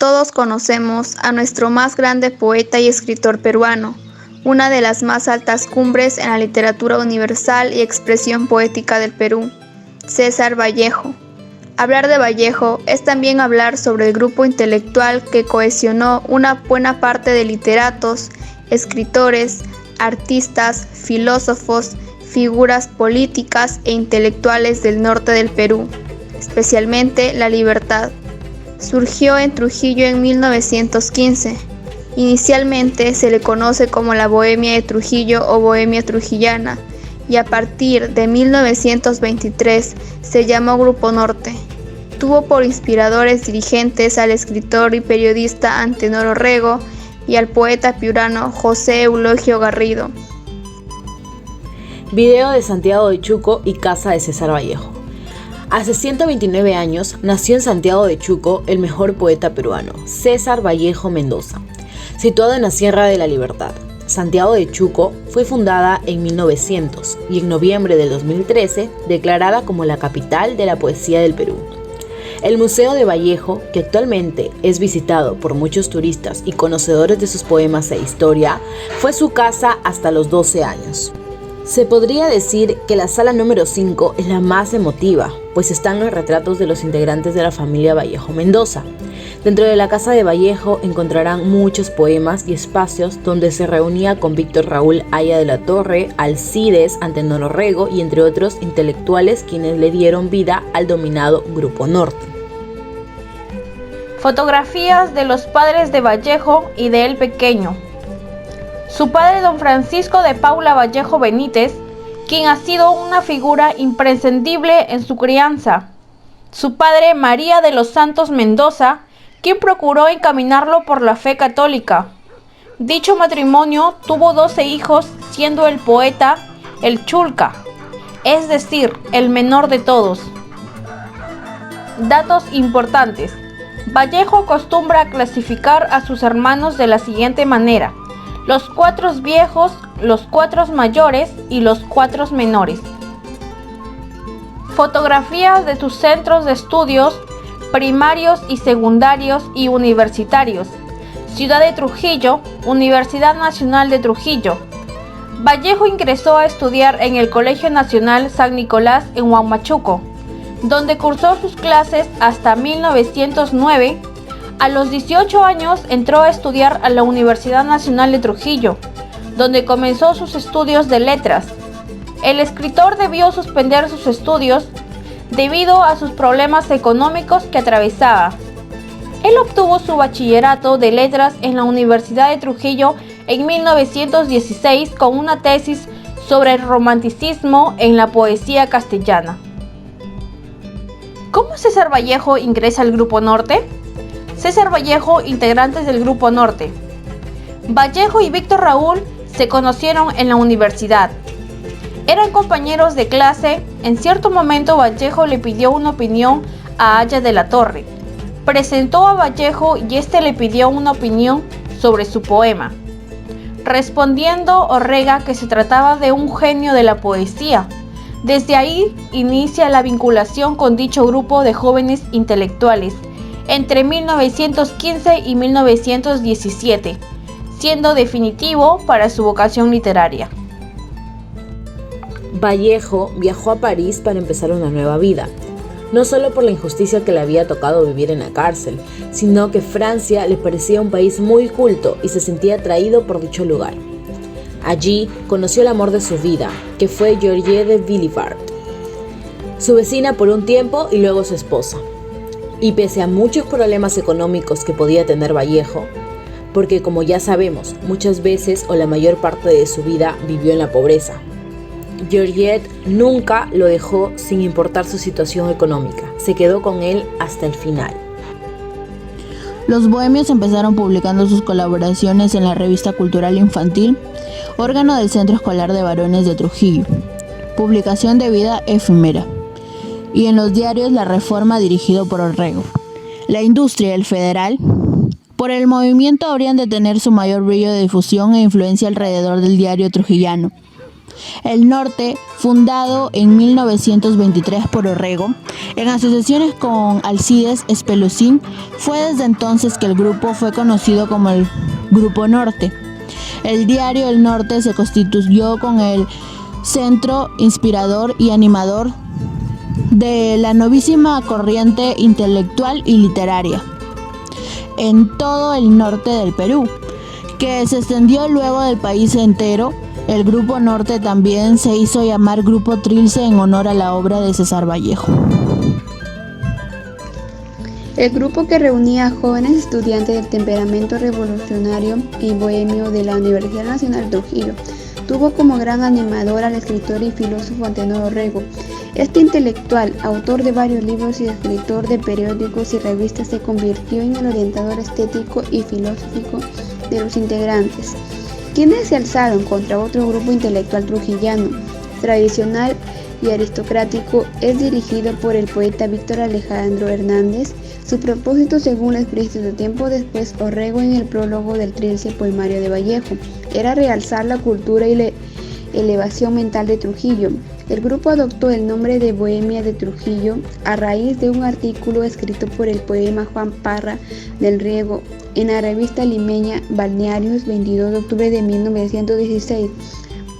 Todos conocemos a nuestro más grande poeta y escritor peruano, una de las más altas cumbres en la literatura universal y expresión poética del Perú, César Vallejo. Hablar de Vallejo es también hablar sobre el grupo intelectual que cohesionó una buena parte de literatos, escritores, artistas, filósofos, figuras políticas e intelectuales del norte del Perú, especialmente La Libertad. Surgió en Trujillo en 1915. Inicialmente se le conoce como la Bohemia de Trujillo o Bohemia Trujillana, y a partir de 1923 se llamó Grupo Norte. Tuvo por inspiradores dirigentes al escritor y periodista Antenor Orrego y al poeta piurano José Eulogio Garrido. Video de Santiago de Chuco y casa de César Vallejo. Hace 129 años nació en Santiago de Chuco el mejor poeta peruano, César Vallejo Mendoza, situado en la Sierra de la Libertad. Santiago de Chuco fue fundada en 1900 y en noviembre del 2013 declarada como la capital de la poesía del Perú. El Museo de Vallejo, que actualmente es visitado por muchos turistas y conocedores de sus poemas e historia, fue su casa hasta los 12 años. Se podría decir que la sala número 5 es la más emotiva, pues están los retratos de los integrantes de la familia Vallejo Mendoza. Dentro de la casa de Vallejo encontrarán muchos poemas y espacios donde se reunía con Víctor Raúl Haya de la Torre, Alcides, Antenor Orrego y entre otros intelectuales quienes le dieron vida al dominado Grupo Norte. Fotografías de los padres de Vallejo y de él pequeño. Su padre, don Francisco de Paula Vallejo Benítez, quien ha sido una figura imprescindible en su crianza. Su padre, María de los Santos Mendoza, quien procuró encaminarlo por la fe católica. Dicho matrimonio tuvo 12 hijos, siendo el poeta el Chulca, es decir, el menor de todos. Datos importantes. Vallejo acostumbra a clasificar a sus hermanos de la siguiente manera: los 4 viejos, los 4 mayores y los 4 menores. Fotografías de sus centros de estudios primarios y secundarios y universitarios. Ciudad de Trujillo, Universidad Nacional de Trujillo. Vallejo ingresó a estudiar en el Colegio Nacional San Nicolás en Huamachuco, donde cursó sus clases hasta 1909. A los 18 años entró a estudiar a la Universidad Nacional de Trujillo, donde comenzó sus estudios de letras. El escritor debió suspender sus estudios debido a sus problemas económicos que atravesaba. Él obtuvo su bachillerato de letras en la Universidad de Trujillo en 1916 con una tesis sobre el romanticismo en la poesía castellana. ¿Cómo César Vallejo ingresa al Grupo Norte? César Vallejo, integrantes del Grupo Norte. Vallejo y Víctor Raúl se conocieron en la universidad. Eran compañeros de clase. En cierto momento Vallejo le pidió una opinión a Haya de la Torre. Presentó a Vallejo y este le pidió una opinión sobre su poema, respondiendo Orrega que se trataba de un genio de la poesía. Desde ahí inicia la vinculación con dicho grupo de jóvenes intelectuales entre 1915 y 1917, siendo definitivo para su vocación literaria. Vallejo viajó a París para empezar una nueva vida, no solo por la injusticia que le había tocado vivir en la cárcel, sino que Francia le parecía un país muy culto y se sentía atraído por dicho lugar. Allí conoció el amor de su vida, que fue Georgette de Villevard, su vecina por un tiempo y luego su esposa. Y pese a muchos problemas económicos que podía tener Vallejo, porque como ya sabemos, muchas veces o la mayor parte de su vida vivió en la pobreza, Georgette nunca lo dejó sin importar su situación económica. Se quedó con él hasta el final. Los bohemios empezaron publicando sus colaboraciones en la revista cultural infantil, órgano del Centro Escolar de Varones de Trujillo, publicación de vida efímera, y en los diarios La Reforma, dirigido por Orrego. La Industria y El Federal, por el movimiento, habrían de tener su mayor brillo de difusión e influencia alrededor del diario trujillano. El Norte, fundado en 1923 por Orrego, en asociaciones con Alcides Espelucín, fue desde entonces que el grupo fue conocido como el Grupo Norte. El diario El Norte se constituyó con el centro inspirador y animador de la novísima corriente intelectual y literaria en todo el norte del Perú, que se extendió luego del país entero. El Grupo Norte también se hizo llamar Grupo Trilce en honor a la obra de César Vallejo. El grupo, que reunía a jóvenes estudiantes del temperamento revolucionario y bohemio de la Universidad Nacional de Trujillo, tuvo como gran animador al escritor y filósofo Antenor Orrego. Este intelectual, autor de varios libros y escritor de periódicos y revistas, se convirtió en el orientador estético y filosófico de los integrantes, quienes se alzaron contra otro grupo intelectual trujillano, tradicional y aristocrático. Es dirigido por el poeta Víctor Alejandro Hernández. Su propósito, según la explícito tiempo después Orrego en el prólogo del Trilce poemario de Vallejo, era realzar la cultura y la elevación mental de Trujillo. El grupo adoptó el nombre de Bohemia de Trujillo a raíz de un artículo escrito por el poeta Juan Parra del Riego en la revista limeña Balnearios, 22 de octubre de 1916.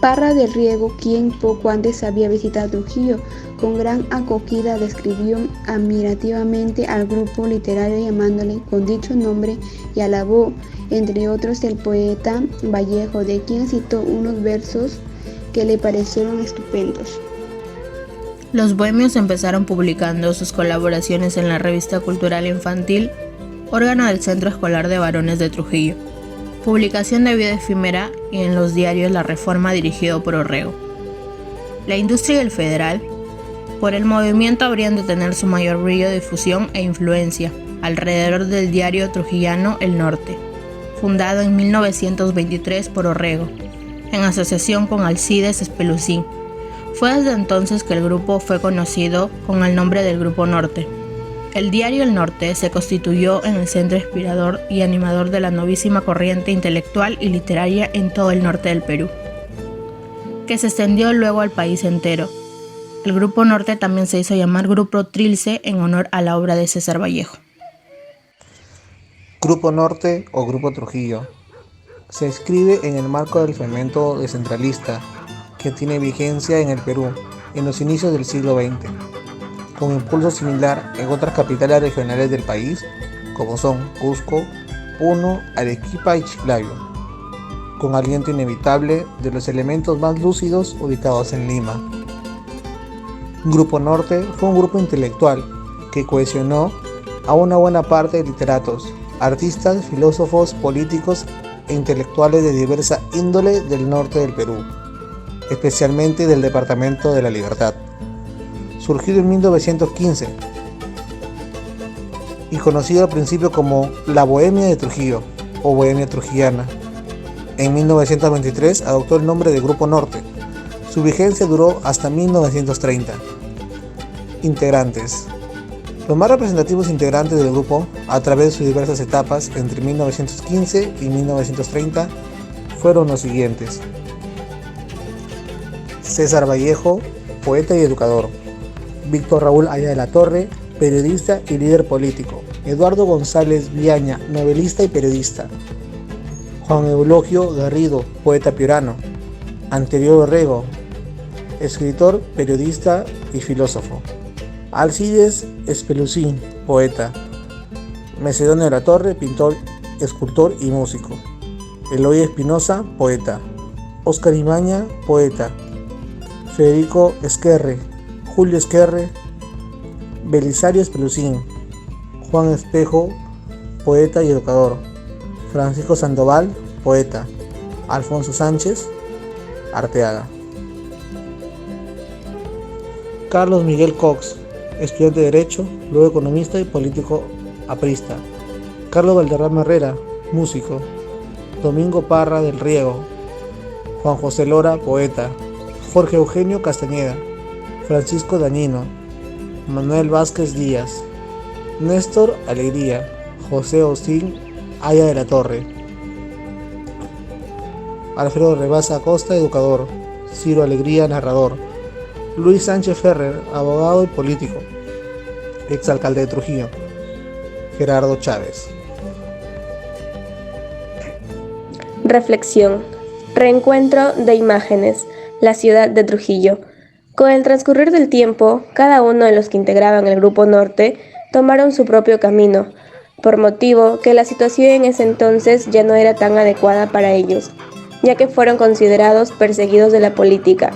Parra del Riego, quien poco antes había visitado Trujillo, con gran acogida describió admirativamente al grupo literario llamándole con dicho nombre y alabó, entre otros, el poeta Vallejo, de quien citó unos versos que le parecieron estupendos. Los bohemios empezaron publicando sus colaboraciones en la revista cultural infantil, órgano del Centro Escolar de Varones de Trujillo, publicación de vida efímera, y en los diarios La Reforma, dirigido por Orrego. La industria y el Federal, por el movimiento, habrían de tener su mayor brillo, difusión e influencia alrededor del diario trujillano El Norte, fundado en 1923 por Orrego, en asociación con Alcides Espelucín. Fue desde entonces que el grupo fue conocido con el nombre del Grupo Norte. El diario El Norte se constituyó en el centro inspirador y animador de la novísima corriente intelectual y literaria en todo el norte del Perú, que se extendió luego al país entero. El Grupo Norte también se hizo llamar Grupo Trilce en honor a la obra de César Vallejo. Grupo Norte o Grupo Trujillo se inscribe en el marco del fermento descentralista que tiene vigencia en el Perú en los inicios del siglo XX, con impulso similar en otras capitales regionales del país, como son Cusco, Puno, Arequipa y Chiclayo, con aliento inevitable de los elementos más lúcidos ubicados en Lima. Grupo Norte fue un grupo intelectual que cohesionó a una buena parte de literatos, artistas, filósofos, políticos e intelectuales de diversa índole del norte del Perú, especialmente del Departamento de la Libertad. Surgido en 1915 y conocido al principio como la Bohemia de Trujillo o Bohemia Trujillana, en 1923 adoptó el nombre de Grupo Norte. Su vigencia duró hasta 1930. Integrantes. Los más representativos integrantes del grupo, a través de sus diversas etapas entre 1915 y 1930, fueron los siguientes: César Vallejo, poeta y educador; Víctor Raúl Haya de la Torre, periodista y líder político; Eduardo González Viaña, novelista y periodista; Juan Eulogio Garrido, poeta piurano; Antenor Orrego, escritor, periodista y filósofo; Alcides Espelucín, poeta; Macedonio de la Torre, pintor, escultor y músico; Eloy Espinosa, poeta; Óscar Imaña, poeta; Federico Esquerre, Julio Esquerre, Belisario Espelucín; Juan Espejo, poeta y educador; Francisco Sandoval, poeta; Alfonso Sánchez Arteaga; Carlos Miguel Cox, estudiante de Derecho, luego economista y político aprista; Carlos Valderrama Herrera, músico; Domingo Parra del Riego; Juan José Lora, poeta; Jorge Eugenio Castañeda; Francisco Dañino; Manuel Vázquez Díaz; Néstor Alegría; José Austín Haya de la Torre; Alfredo Rebasa Acosta, educador; Ciro Alegría, narrador. Luis Sánchez Ferrer, abogado y político, exalcalde de Trujillo. Gerardo Chávez. Reflexión. Reencuentro de imágenes. La ciudad de Trujillo. Con el transcurrir del tiempo, cada uno de los que integraban el Grupo Norte tomaron su propio camino, por motivo que la situación en ese entonces ya no era tan adecuada para ellos, ya que fueron considerados perseguidos de la política.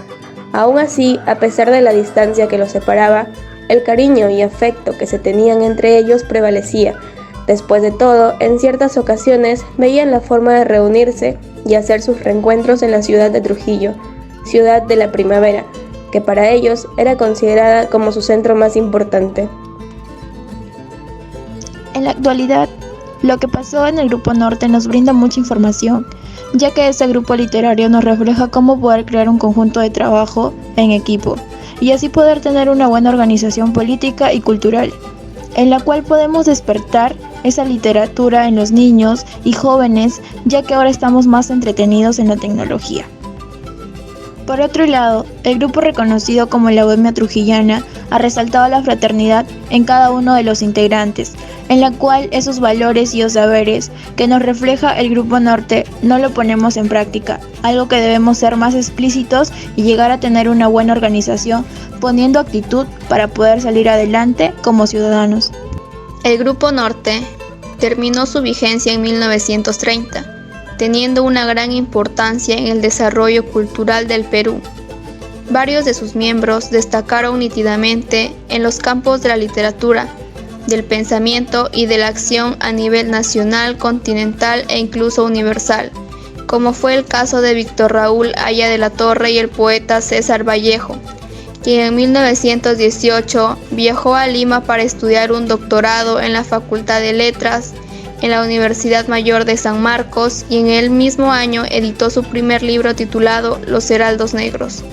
Aún así, a pesar de la distancia que los separaba, el cariño y afecto que se tenían entre ellos prevalecía. Después de todo, en ciertas ocasiones veían la forma de reunirse y hacer sus reencuentros en la ciudad de Trujillo, ciudad de la primavera, que para ellos era considerada como su centro más importante. En la actualidad, lo que pasó en el Grupo Norte nos brinda mucha información, ya que este grupo literario nos refleja cómo poder crear un conjunto de trabajo en equipo y así poder tener una buena organización política y cultural, en la cual podemos despertar esa literatura en los niños y jóvenes, ya que ahora estamos más entretenidos en la tecnología. Por otro lado, el grupo reconocido como la Bohemia Trujillana ha resaltado la fraternidad en cada uno de los integrantes, en la cual esos valores y los saberes que nos refleja el Grupo Norte no lo ponemos en práctica, algo que debemos ser más explícitos y llegar a tener una buena organización, poniendo actitud para poder salir adelante como ciudadanos. El Grupo Norte terminó su vigencia en 1930. Teniendo una gran importancia en el desarrollo cultural del Perú. Varios de sus miembros destacaron nítidamente en los campos de la literatura, del pensamiento y de la acción a nivel nacional, continental e incluso universal, como fue el caso de Víctor Raúl Haya de la Torre y el poeta César Vallejo, quien en 1918 viajó a Lima para estudiar un doctorado en la Facultad de Letras en la Universidad Mayor de San Marcos y en el mismo año editó su primer libro titulado Los Heraldos Negros.